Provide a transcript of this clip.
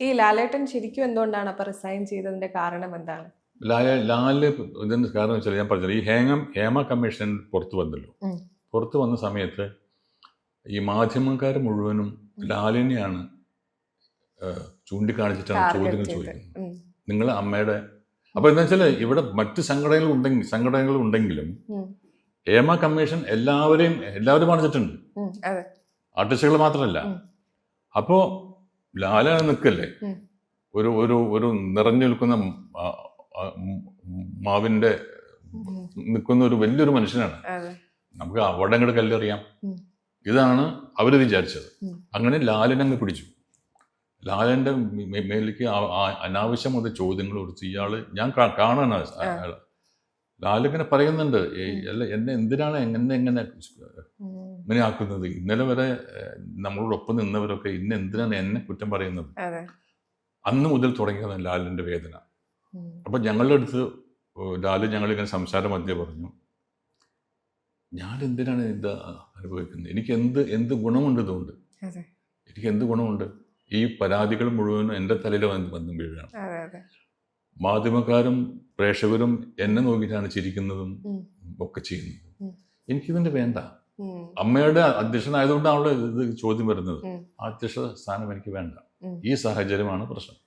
ഈ ലാലേട്ടൻ ശരിക്കും എന്തുകൊണ്ടാണ് അപ്പൊ റിസൈൻ ചെയ്തതിന്റെ കാരണം എന്താണ്? ലാല് ഇതിൻ്റെ കാരണം വെച്ചാൽ ഞാൻ പറഞ്ഞത് ഈ ഹേമ കമ്മീഷൻ പുറത്തു വന്നല്ലോ. പുറത്തു വന്ന സമയത്ത് ഈ മാധ്യമക്കാർ മുഴുവനും ലാലിനെയാണ് ചൂണ്ടിക്കാണിച്ചിട്ടാണ് ചോദ്യങ്ങൾ ചോദിക്കുന്നത്. നിങ്ങൾ അമ്മയുടെ അപ്പോൾ എന്താ വെച്ചാൽ ഇവിടെ മറ്റ് സംഘടനകൾ ഉണ്ടെങ്കിലും ഹേമ കമ്മീഷൻ എല്ലാവരും കാണിച്ചിട്ടുണ്ട്, ആർട്ടിസ്റ്റുകൾ മാത്രമല്ല. അപ്പോൾ ലാലാണ് നിൽക്കല്ലേ, ഒരു ഒരു ഒരു നിറഞ്ഞു നിൽക്കുന്ന മാവിന്റെ നിൽക്കുന്ന ഒരു വലിയൊരു മനുഷ്യനാണ്. നമുക്ക് അവിടെ അങ്ങോട്ട് കല്ലെറിയാം, ഇതാണ് അവർ വിചാരിച്ചത്. അങ്ങനെ ലാലിനങ്ങ് പിടിച്ചു. ലാലന്റെ മേലേക്ക് അനാവശ്യമായ ചോദ്യങ്ങൾ കൊടുത്ത് ഇയാള് ഞാൻ കാണാണ് ലാലിങ്ങനെ പറയുന്നുണ്ട്, അല്ല എന്നെ എന്തിനാണ് ഇങ്ങനെ ആക്കുന്നത്? ഇന്നലെ വരെ നമ്മളോടൊപ്പം നിന്നവരൊക്കെ എന്തിനാണ് എന്നെ കുറ്റം പറയുന്നത്? അന്ന് മുതൽ തുടങ്ങിയതാണ് ലാലിന്റെ വേദന. അപ്പൊ ഞങ്ങളുടെ അടുത്ത് ലാല് ഞങ്ങളിങ്ങനെ സംസാരം മധ്യേ പറഞ്ഞു, ഞാൻ എന്തിനാണ് ഇത് അനുഭവിക്കുന്നത്? എനിക്ക് എന്ത് ഗുണമുണ്ട് ഇതുകൊണ്ട്? എനിക്ക് എന്ത് ഗുണമുണ്ട്? ഈ പരാതികൾ മുഴുവനും എൻ്റെ തലയിൽ വന്ന് വീഴുകയാണ്. മാധ്യമക്കാരും പ്രേക്ഷകരും എന്നെ നോക്കിയിട്ടാണ് ചിരിക്കുന്നതും ഒക്കെ ചെയ്യുന്നത്. എനിക്കിതിന്റെ വേണ്ട. അമ്മയുടെ അധ്യക്ഷനായതുകൊണ്ടാണല്ലോ ഇത് ചോദ്യം വരുന്നത്. ആ അധ്യക്ഷ സ്ഥാനം എനിക്ക് വേണ്ട. ഈ സാഹചര്യമാണ് പ്രശ്നം.